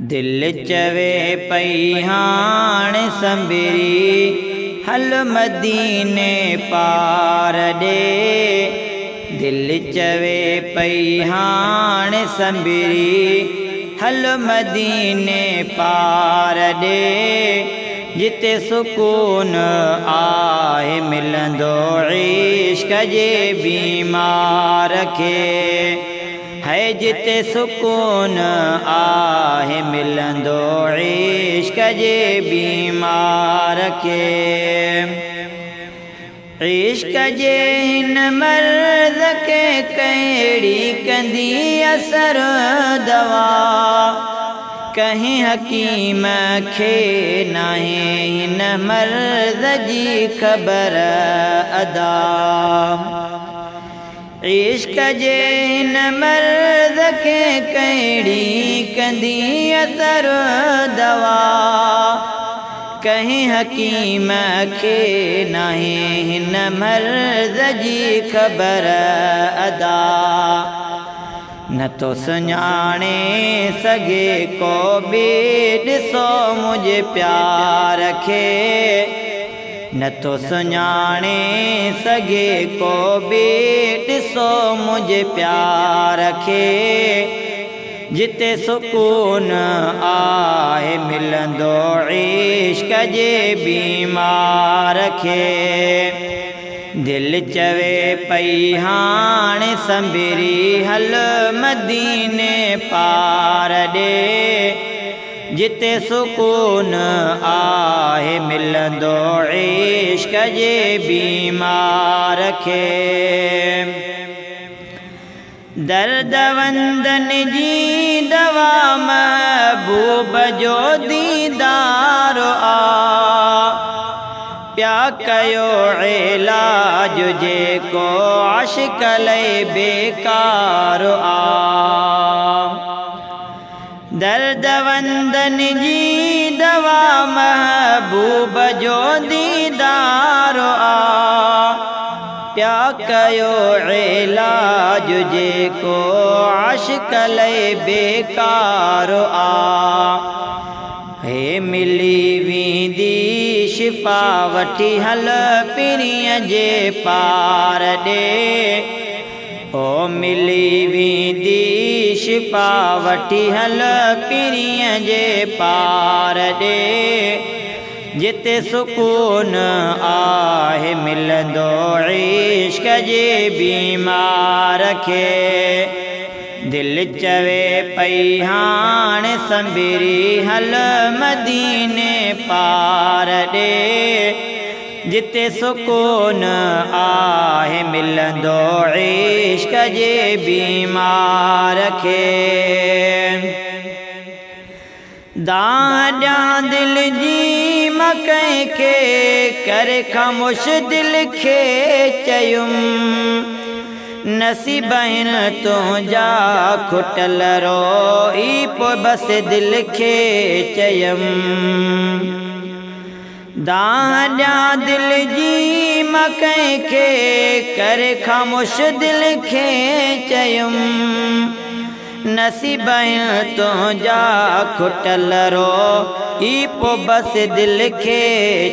दिल चवे पई हाणे संबिरी हल मदीने पार ॾे। दिल चवे पई हाणे संबिरी हल मदीने पार ॾे। जिते सुकून आहे मिलंदो इश्क जे बीमार खे। है जिते सुकून आहे मिलंदो इश्क जे बीमार खे। इश्क जे हिन मर्ज़ खे कहिड़ी कंदी असर दवा। कहीं हकीम खे नाहे हिन मर्ज़ जी ख़बर अदा। इश्क जे हिन मर्ज़ खे कहिड़ी कंदी असर दवा। कहीं हकीम खे नाहे हिन मर्ज़ जी ख़बर अदा। न तो सुञाणे सघे को बि ॾिसो मुंहिंजे प्यार खे। न तो सुञाणे सघे को बि ॾिसो मुंहिंजे प्यार खे। जिते सुकून आहे मिलंदो इश्क जे बीमार खे। दिल चवे पई हाणे संबिरी हल मदीने पार ॾे। जिते सुकून आहे मिलंदो इश्क जे बीमार खे। दर्दवंदन जी दवा महबूब जो दीदार आ। प्या कयो इलाज जेको आशिक लई बेकार आ। दर्दवंदन जी दवा महबूब जो दीदार आ। प्या कयो इलाज जेको आशिक लई बेकार आ। हे मिली वेंदी शिफा वठी हल पीरीअ जे पार ॾे। ओ मिली वेंदी शिफा वठी हल पीरीअ जे पार ॾे। जिते सुकून आहे मिलंदो इश्क जे बीमार खे। दिल चवे पई हाणे संबिरी हल मदीने पार ॾे। जिते सुकून आहे मिलंदो इश्क जे बीमार खे। दां ॾियां दिल जी मां कंहिंखे करे ख़ामोश दिल खे चयुमि। नसीब आहिनि तुंहिंजा खुटल रोई पोइ बसि दिल खे चयमि। दां ॾियां दिल जी मां कंहिंखे करे ख़ामोश दिल खे चयुमि। नसीब आहिनि तुंहिंजा खुटल रोई पोइ बसि दिल खे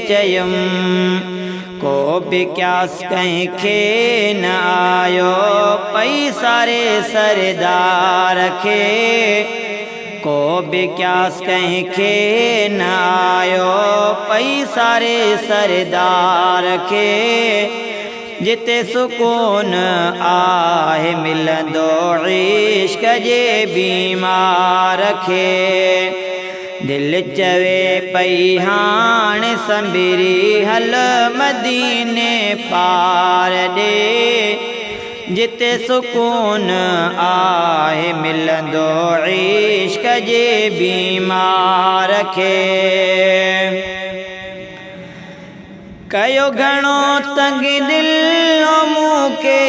चयमि। को बि क्यास कंहिंखे न आयो पई सारे सरदार खे। को बि क्यास कंहिंखे न आयो पई सारे सरदार खे। जिते सुकून आहे मिलंदो इश्क जे बीमार खे। दिल चवे पई हाणे संबिरी हल मदीने पार ॾे। जिते सुकून आहे मिलंदो इश्क जे बीमार खे। कयो घणो तंग दिल मूंखे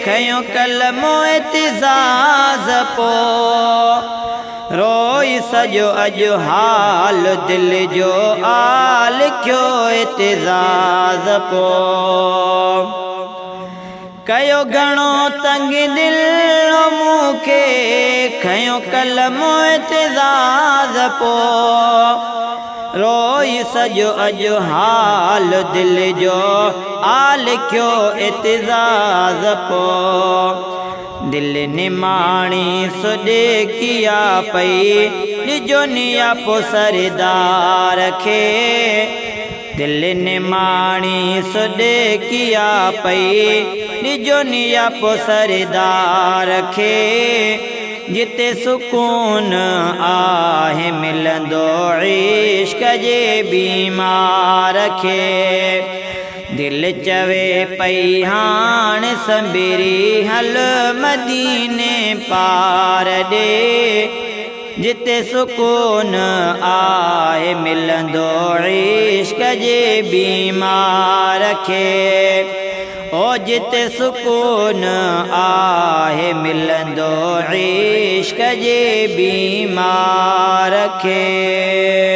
खयो कलमो एतिज़ाज़ पोइ। रोई सॼो अॼु हाल दिल जो आल लिखियो एतिज़ाज़ पोइ। कयो घणो तंग दिल मूंखे खयो कलमो एतिज़ाज़ पो रोई सजो अजो हाल दिल जो आल क्यो एतिजाज पो दिल निमाणी सुडे किया पई निजो निया पो सरदार खे दिल निमाणी सुडे किया पई निजो निया पो सरदार खे जिते सुकून आहे मिलंदो इश्क जे बीमार खे दिल चवे पई हाण संबिरी हल मदीने पार ॾे जिते सुकून आहे मिलंदो इश्क जे बीमार खे ओ जिते सुकून आहे मिलंदो इश्क जे बीमार खे।